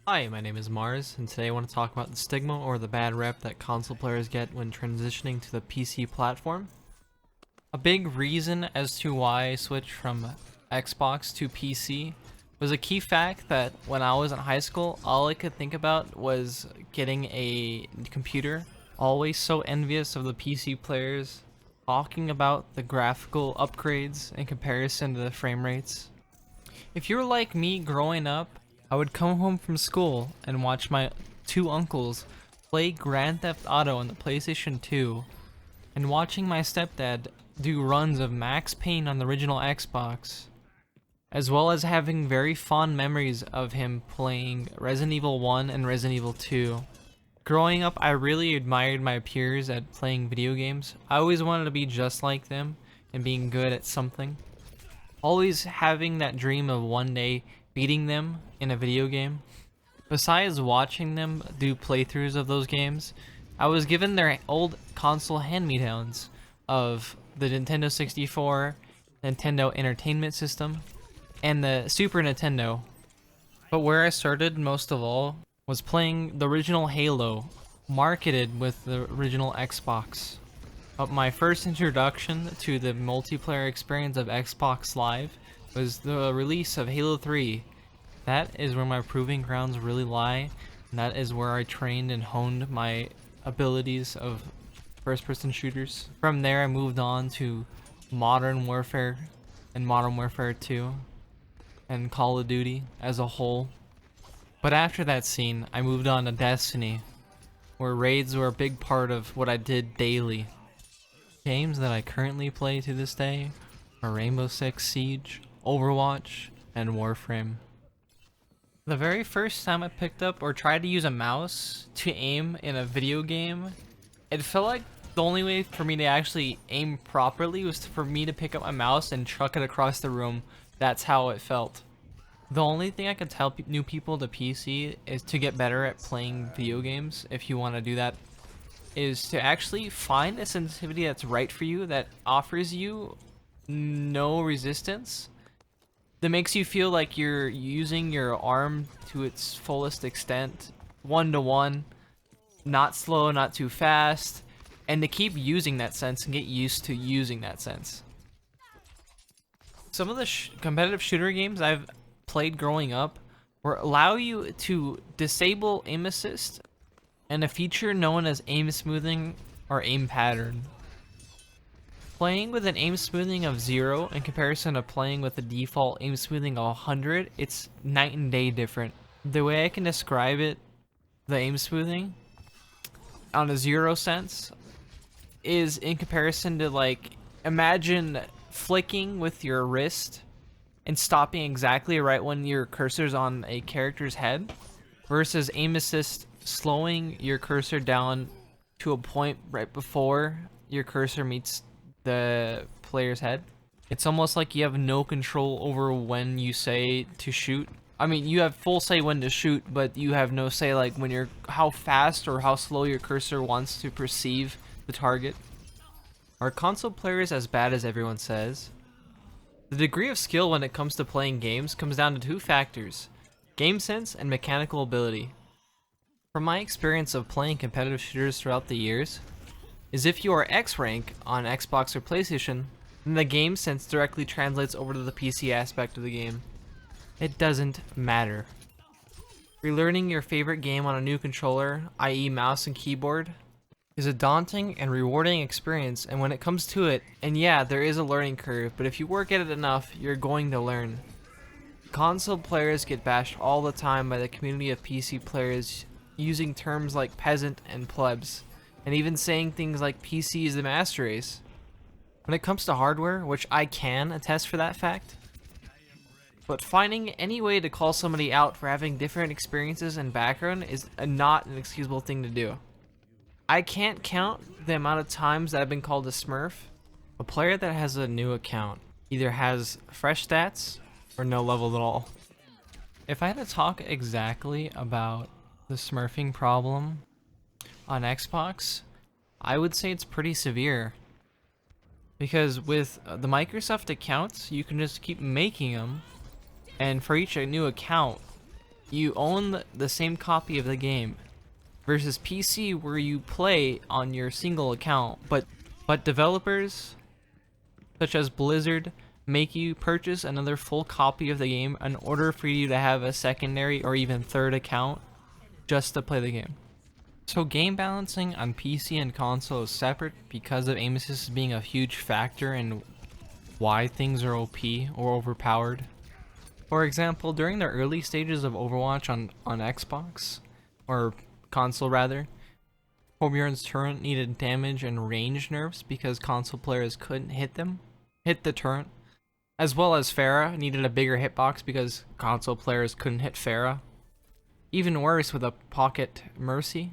Hi, my name is Marz, and today I want to talk about the stigma or the bad rep that console players get when transitioning to the PC platform. A big reason as to why I switched from Xbox to PC was a key fact that when I was in high school, all I could think about was getting a computer. Always so envious of the PC players, talking about the graphical upgrades in comparison to the frame rates. If you were like me growing up, I would come home from school and watch my two uncles play Grand Theft Auto on the PlayStation 2, and watching my stepdad do runs of Max Payne on the original Xbox, as well as having very fond memories of him playing Resident Evil 1 and Resident Evil 2. Growing up, I really admired my peers at playing video games. I always wanted to be just like them and being good at something. Always having that dream of one day beating them in a video game. Besides watching them do playthroughs of those games, I was given their old console hand-me-downs of the Nintendo 64, Nintendo Entertainment System, and the Super Nintendo. But where I started most of all was playing the original Halo, marketed with the original Xbox. But my first introduction to the multiplayer experience of Xbox Live was the release of Halo 3. That is where my proving grounds really lie, and that is where I trained and honed my abilities of first-person shooters. From there, I moved on to Modern Warfare and Modern Warfare 2 and Call of Duty as a whole. But after that scene, I moved on to Destiny, where raids were a big part of what I did daily. Games that I currently play to this day are Rainbow Six Siege, Overwatch, and Warframe. The very first time I picked up or tried to use a mouse to aim in a video game, it felt like the only way for me to actually aim properly was for me to pick up my mouse and chuck it across the room. That's how it felt. The only thing I could tell new people to PC is to get better at playing video games, if you want to do that, is to actually find a sensitivity that's right for you, that offers you no resistance, that makes you feel like you're using your arm to its fullest extent, 1-to-1, not slow, not too fast, and to keep using that sense and get used to using that sense. Some of the competitive shooter games I've played growing up allow you to disable aim assist and a feature known as aim smoothing or aim pattern. Playing with an aim smoothing of 0 in comparison to playing with a default aim smoothing of 100, it's night and day different. The way I can describe it, the aim smoothing, on a 0 sense, is in comparison to, like, imagine flicking with your wrist and stopping exactly right when your cursor's on a character's head, versus aim assist slowing your cursor down to a point right before your cursor meets the player's head. It's almost like you have no control over when you say to shoot. I mean, you have full say when to shoot, but you have no say like when you're how fast or how slow your cursor wants to perceive the target. Are console players as bad as everyone says? The degree of skill when it comes to playing games comes down to two factors: game sense and mechanical ability. From my experience of playing competitive shooters throughout the years, is if you are X rank on Xbox or PlayStation, then the game sense directly translates over to the PC aspect of the game. It doesn't matter. Relearning your favorite game on a new controller, i.e. mouse and keyboard, is a daunting and rewarding experience, and when it comes to it, and yeah, there is a learning curve, but if you work at it enough, you're going to learn. Console players get bashed all the time by the community of PC players using terms like peasant and plebs, and even saying things like PC is the master race. When it comes to hardware, which I can attest for that fact, but finding any way to call somebody out for having different experiences and background is not an excusable thing to do. I can't count the amount of times that I've been called a smurf. A player that has a new account either has fresh stats or no level at all. If I had to talk exactly about the smurfing problem on Xbox, I would say it's pretty severe. Because with the Microsoft accounts, you can just keep making them, and for each new account, you own the same copy of the game, versus PC where you play on your single account, but developers such as Blizzard make you purchase another full copy of the game in order for you to have a secondary or even third account just to play the game. So game balancing on PC and console is separate because of aim assist being a huge factor in why things are OP or overpowered. For example, during the early stages of Overwatch on Xbox, or console rather, Torbjorn's turret needed damage and range nerfs because console players couldn't hit the turret, as well as Pharah needed a bigger hitbox because console players couldn't hit Pharah. Even worse with a Pocket Mercy,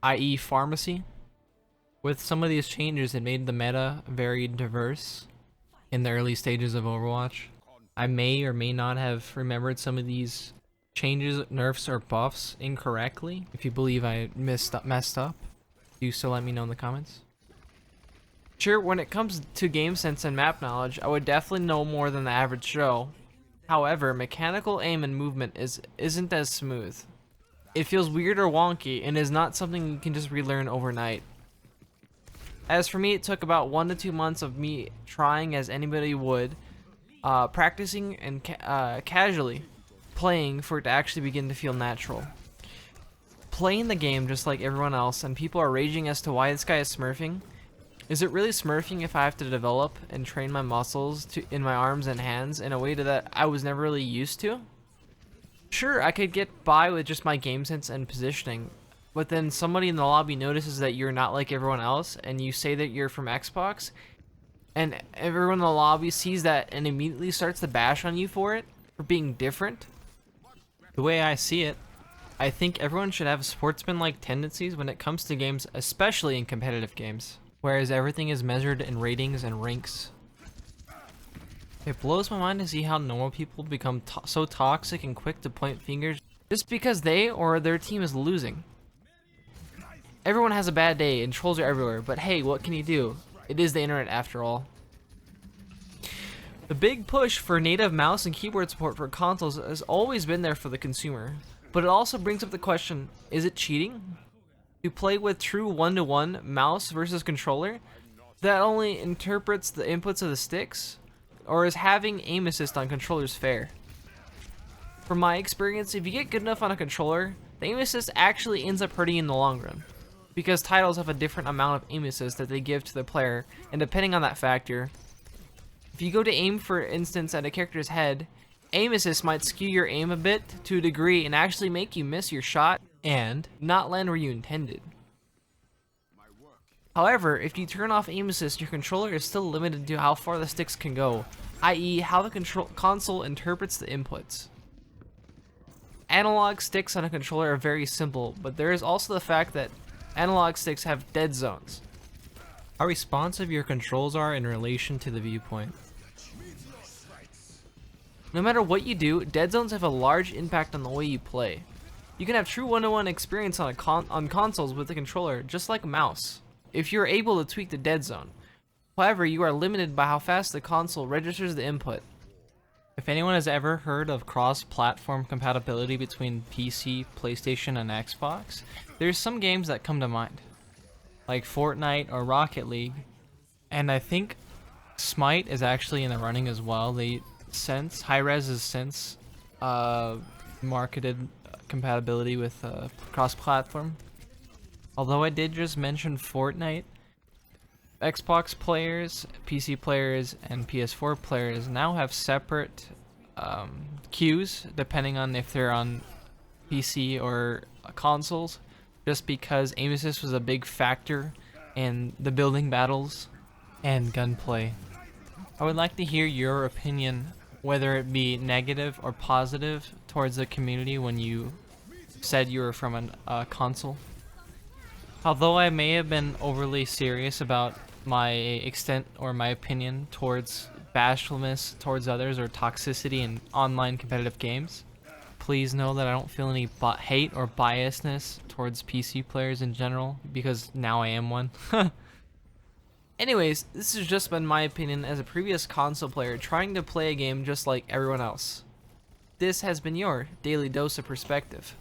i.e. Pharmacy. With some of these changes, it made the meta very diverse in the early stages of Overwatch. I may or may not have remembered some of these changes, nerfs, or buffs incorrectly. If you believe I messed up, do so let me know in the comments. Sure, when it comes to game sense and map knowledge, I would definitely know more than the average Joe. However, mechanical aim and movement isn't as smooth. It feels weird or wonky and is not something you can just relearn overnight. As for me, it took about 1 to 2 months of me trying as anybody would, practicing and casually playing for it to actually begin to feel natural. Playing the game just like everyone else, and people are raging as to why this guy is smurfing. Is it really smurfing if I have to develop and train my muscles in my arms and hands in a way that I was never really used to? Sure, I could get by with just my game sense and positioning, but then somebody in the lobby notices that you're not like everyone else, and you say that you're from Xbox, and everyone in the lobby sees that and immediately starts to bash on you for being different. The way I see it, I think everyone should have sportsman-like tendencies when it comes to games, especially in competitive games, whereas everything is measured in ratings and ranks. It blows my mind to see how normal people become so toxic and quick to point fingers just because they or their team is losing. Everyone has a bad day and trolls are everywhere, but hey, what can you do? It is the internet after all. The big push for native mouse and keyboard support for consoles has always been there for the consumer, but it also brings up the question, is it cheating? To play with true one-to-one mouse versus controller that only interprets the inputs of the sticks? Or is having aim assist on controllers fair? From my experience, if you get good enough on a controller, the aim assist actually ends up hurting in the long run, because titles have a different amount of aim assist that they give to the player, and depending on that factor, if you go to aim for instance at a character's head, aim assist might skew your aim a bit to a degree and actually make you miss your shot and not land where you intended. However, if you turn off aim assist, your controller is still limited to how far the sticks can go, i.e. how the console interprets the inputs. Analog sticks on a controller are very simple, but there is also the fact that analog sticks have dead zones. How responsive your controls are in relation to the viewpoint. No matter what you do, dead zones have a large impact on the way you play. You can have true one-to-one experience on consoles with the controller, just like a mouse, if you're able to tweak the dead zone. However, you are limited by how fast the console registers the input. If anyone has ever heard of cross-platform compatibility between PC, PlayStation, and Xbox, there's some games that come to mind, like Fortnite or Rocket League, and I think Smite is actually in the running as well. Hi-Res has since marketed compatibility with cross-platform. Although I did just mention Fortnite, Xbox players, PC players, and PS4 players now have separate queues depending on if they're on PC or consoles, just because aim assist was a big factor in the building battles and gunplay. I would like to hear your opinion, whether it be negative or positive towards the community when you said you were from a console. Although I may have been overly serious about my extent or my opinion towards bashfulness towards others or toxicity in online competitive games, please know that I don't feel any hate or biasness towards PC players in general, because now I am one. Anyways, this has just been my opinion as a previous console player trying to play a game just like everyone else. This has been your Daily Dose of Perspective.